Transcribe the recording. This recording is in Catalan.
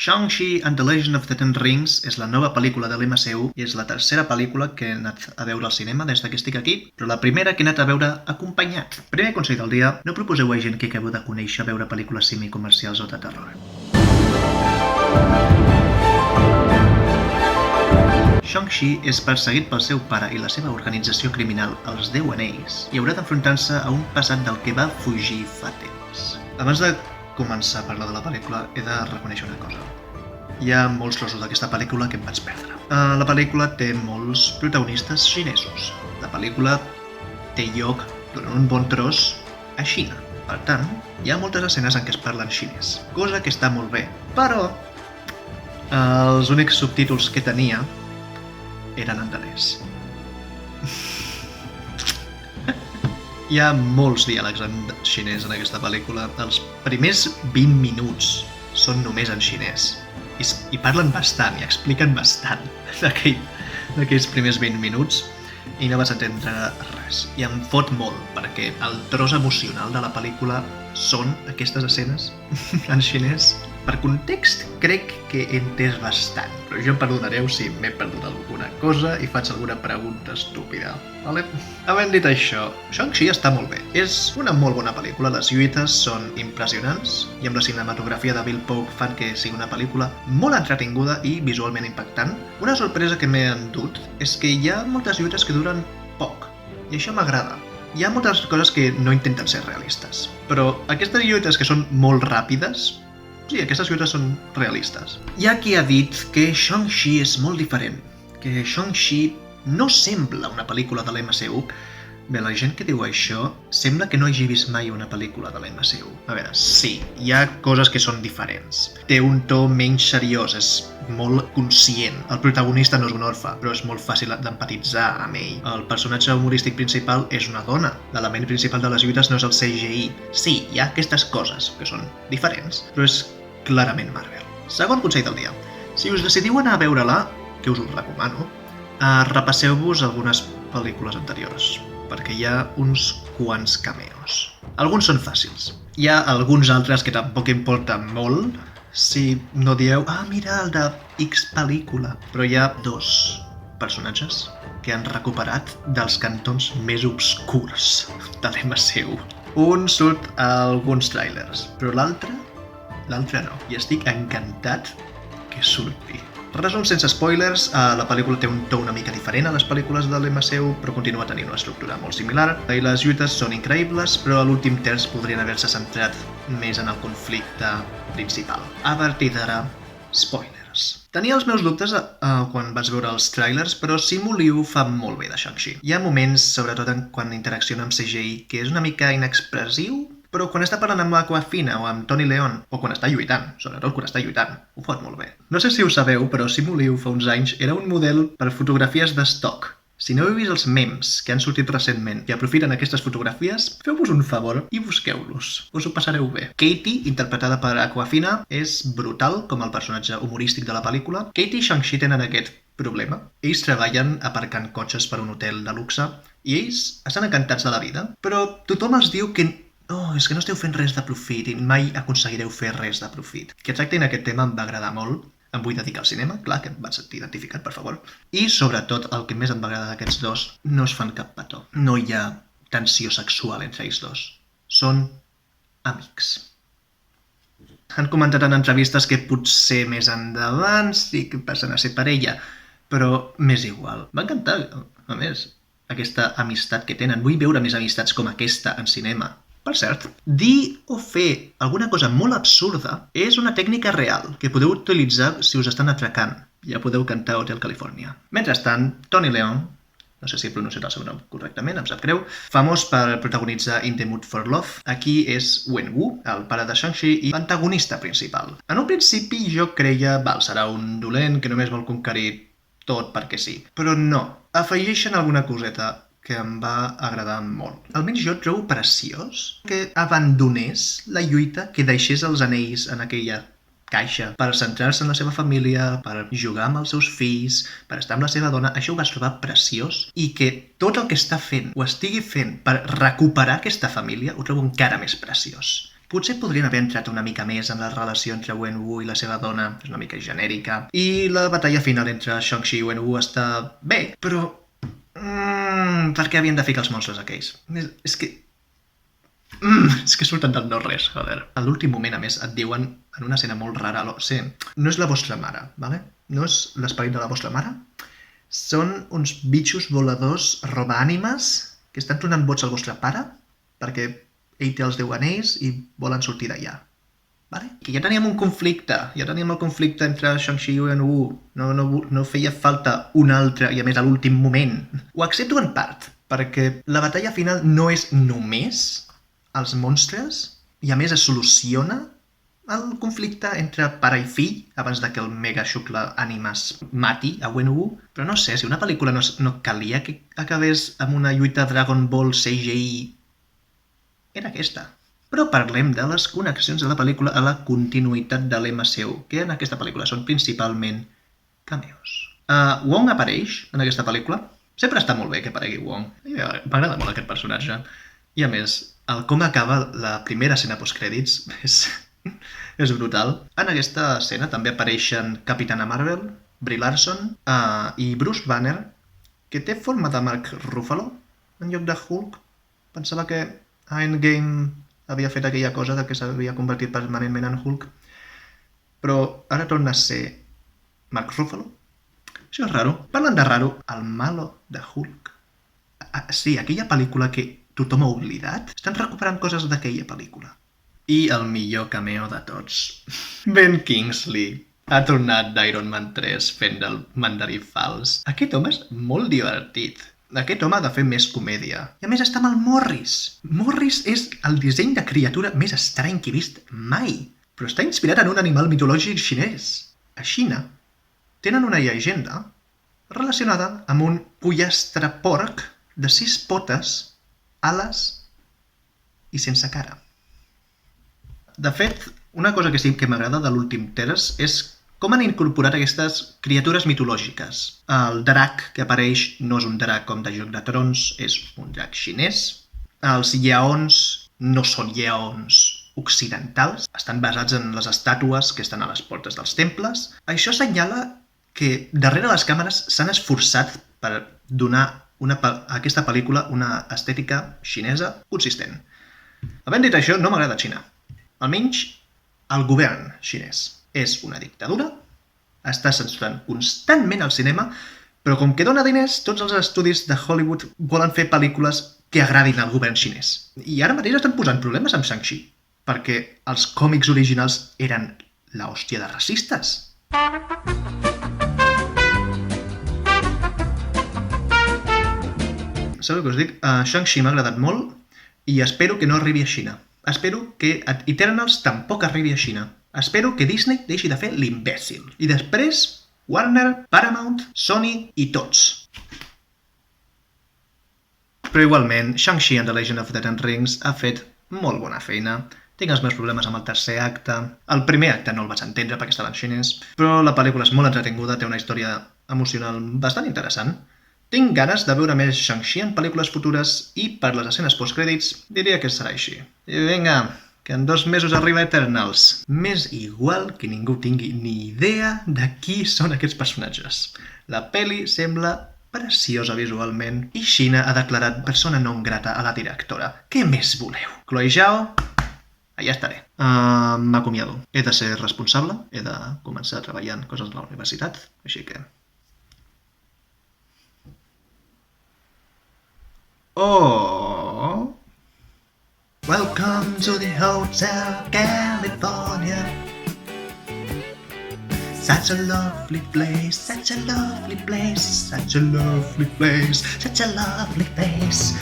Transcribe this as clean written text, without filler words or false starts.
Shang-Chi and the Legend of the Ten Rings és la nova pel·lícula de l'MCU i és la tercera pel·lícula que he anat a veure al cinema des que estic aquí, però la primera que he anat a veure acompanyat. Primer consell del dia, no proposeu a gent que acabeu de conèixer veure pel·lícules semicomercials o de terror. Shang-Chi és perseguit pel seu pare i la seva organització criminal, els 10 Anells, i haurà d'enfrontar-se a un passat del que va fugir fa temps. Abans de començar a parlar de la pel·lícula, he de reconèixer una cosa. Hi ha molts trossos d'aquesta pel·lícula que em vaig perdre. La pel·lícula té molts protagonistes xinesos. La pel·lícula té lloc durant un bon tros a Xina. Per tant, hi ha moltes escenes en què es parla en xinès, cosa que està molt bé. Però els únics subtítols que tenia eren en danès. Hi ha molts diàlegs en xinès en aquesta pel·lícula. Els primers 20 minuts són només en xinès. I parlen bastant, i expliquen bastant d'aquells primers 20 minuts i no vas entendre res. I em fot molt, perquè el tros emocional de la pel·lícula són aquestes escenes en xinès. Per context, crec que he entès bastant, però jo em perdonareu si m'he perdut alguna cosa i faig alguna pregunta estúpida. Vale? Havent dit això, Shang-Chi està molt bé. És una molt bona pel·lícula, les lluites són impressionants i amb la cinematografia de Bill Pope fan que sigui una pel·lícula molt entretinguda i visualment impactant. Una sorpresa que m'he endut és que hi ha moltes lluites que duren poc, i això m'agrada. Hi ha moltes coses que no intenten ser realistes, però aquestes lluites que són molt ràpides, sí, aquestes lluites són realistes. Hi ha qui ha dit que Shang-Chi és molt diferent, que Shang-Chi no sembla una pel·lícula de l'MCU. Bé, la gent que diu això sembla que no hagi vist mai una pel·lícula de l'MCU. A veure, sí, hi ha coses que són diferents. Té un to menys seriós, és molt conscient. El protagonista no és un orfe, però és molt fàcil d'empatitzar amb ell. El personatge humorístic principal és una dona. L'element principal de les lluites no és el CGI. Sí, hi ha aquestes coses que són diferents, però és clarament Marvel. Segon consell del dia. Si us decidiu anar a veure-la, que us ho recomano, repasseu-vos algunes pel·lícules anteriors, perquè hi ha uns quants cameos. Alguns són fàcils. Hi ha alguns altres que tampoc importen molt, si no dieu, mira el de X pel·lícula. Però hi ha dos personatges que han recuperat dels cantons més obscurs de l'MCU. Un surt a alguns tràilers, però l'altre no. I estic encantat que surti. Resum sense spoilers, la pel·lícula té un to una mica diferent a les pel·lícules de l'MCU, però continua tenint una estructura molt similar. I les lluites són increïbles, però a l'últim terç podrien haver-se centrat més en el conflicte principal. A partir d'ara, spoilers. Tenia els meus dubtes quan vaig veure els trailers, però Simu Liu fa molt bé de Shang-Chi. Hi ha moments, sobretot quan interacciona amb CGI, que és una mica inexpressiu, però quan està parlant amb Awkwafina o amb Tony Leung, o quan està lluitant, sobretot quan està lluitant, ho fot molt bé. No sé si ho sabeu, però Simu Liu fa uns anys era un model per fotografies d'estoc. Si no heu vist els memes que han sortit recentment i aprofiten aquestes fotografies, feu-vos un favor i busqueu-los. Us ho passareu bé. Katie, interpretada per Awkwafina, és brutal com el personatge humorístic de la pel·lícula. Katie i Shang-Chi tenen aquest problema. Ells treballen aparcant cotxes per un hotel de luxe i ells estan encantats de la vida, però tothom els diu que és que no esteu fent res de profit i mai aconseguireu fer res de profit. Que tractin aquest tema em va agradar molt. Em vull dedicar al cinema, clar, que em vaig sentir identificat, per favor. I, sobretot, el que més em va agradar d'aquests dos, no es fan cap petó. No hi ha tensió sexual entre ells dos. Són amics. Han comentat en entrevistes que potser més endavant sí que passen a ser parella, però m'és igual. M'ha encantat, a més, aquesta amistat que tenen. Vull veure més amistats com aquesta en cinema. Per cert, dir o fer alguna cosa molt absurda és una tècnica real que podeu utilitzar si us estan atracant. Ja podeu cantar Hotel California. Mentrestant, Tony Leung, no sé si he pronunciat el seu nom correctament, em sap greu, famós per protagonitzar In the Mood for Love, aquí és Wenwu, el pare de Shang-Chi i l'antagonista principal. En un principi jo creia, serà un dolent que només vol conquerir tot perquè sí. Però no, afegeixen alguna coseta que em va agradar molt. Almenys jo trobo preciós que abandonés la lluita, que deixés els anells en aquella caixa per centrar-se en la seva família, per jugar amb els seus fills, per estar amb la seva dona. Això ho vaig trobar preciós i que tot el que està fent ho estigui fent per recuperar aquesta família ho trobo encara més preciós. Potser podrien haver entrat una mica més en la relació entre Wenwu i la seva dona, és una mica genèrica, i la batalla final entre Shang-Chi i Wenwu està bé, però... per què havien de ficar els monstres aquells? És que surten del no-res, joder. A l'últim moment, a més, et diuen, en una escena molt rara, sí, no és la vostra mare, ¿vale? No és l'esperit de la vostra mare, són uns bitxos voladors roba-ànimes que estan donant vots al vostre pare perquè ell té els 10 anells i volen sortir d'allà. Vale? Que ja teníem un conflicte, el conflicte entre Shang-Chi i Wenwu. No feia falta un altre, i a més a l'últim moment. Ho accepto en part, perquè la batalla final no és només els monstres, i a més es soluciona el conflicte entre pare i fill abans de que el mega xucla ànimes mati a Wenwu. Però no sé, si una pel·lícula no calia que acabés amb una lluita Dragon Ball CGI, era aquesta. Però parlem de les connexions de la pel·lícula a la continuïtat de l'MCU, que en aquesta pel·lícula són principalment cameos. Wong apareix en aquesta pel·lícula. Sempre està molt bé que aparegui Wong. M'agrada molt aquest personatge. I a més, el com acaba la primera escena postcrèdits és brutal. En aquesta escena també apareixen Capitana Marvel, Brie Larson i Bruce Banner, que té forma de Mark Ruffalo en lloc de Hulk. Pensava que a Endgame havia fet aquella cosa de que s'havia convertit permanentment en Hulk, però ara torna a ser Mark Ruffalo. Això és raro. Parlant de raro, el malo de Hulk. Sí, aquella pel·lícula que tothom ha oblidat. Estan recuperant coses d'aquella pel·lícula. I el millor cameo de tots. Ben Kingsley ha tornat d'Iron Man 3 fent del mandarí fals. Aquest home és molt divertit. Aquest home ha de fer més comèdia. I a més està amb el Morris. Morris és el disseny de criatura més estrany que he vist mai. Però està inspirat en un animal mitològic xinès. A Xina tenen una llegenda relacionada amb un pollastre porc de 6 potes, ales i sense cara. De fet, una cosa que sí que m'agrada de l'últim Terç és com han incorporat aquestes criatures mitològiques. El drac que apareix no és un drac com de Joc de Trons, és un drac xinès. Els lleons no són lleons occidentals, estan basats en les estàtues que estan a les portes dels temples. Això assenyala que darrere les càmeres s'han esforçat per donar a aquesta pel·lícula una estètica xinesa consistent. Havent dit això, no m'agrada Xina. Almenys el govern xinès. És una dictadura, està censurant constantment el cinema, però com que dona diners, tots els estudis de Hollywood volen fer pel·lícules que agradin al govern xinès. I ara mateix estan posant problemes amb Shang-Chi, perquè els còmics originals eren l'hòstia de racistes. Sabeu què us dic? Shang-Chi m'ha agradat molt i espero que no arribi a Xina. Espero que Eternals tampoc arribi a Xina. Espero que Disney deixi de fer l'imbècil. I després, Warner, Paramount, Sony i tots. Però igualment, Shang-Chi and the Legend of the Ten Rings ha fet molt bona feina. Tinc els meus problemes amb el tercer acte. El primer acte no el vaig entendre perquè estava en xinès, però la pel·lícula és molt entretinguda, té una història emocional bastant interessant. Tinc ganes de veure més Shang-Chi en pel·lícules futures i per les escenes postcrèdits diria que serà així. I vinga, que en 2 mesos arriba Eternals. M'és igual que ningú tingui ni idea de qui són aquests personatges. La pel·li sembla preciosa visualment i Xina ha declarat persona non grata a la directora. Què més voleu? Chloe Zhao, allà estaré. M'acomiado. He de ser responsable, he de començar a treballar en coses de la universitat, així que... Oh! Welcome to the Hotel California. Such a lovely place, such a lovely place, such a lovely place, such a lovely place.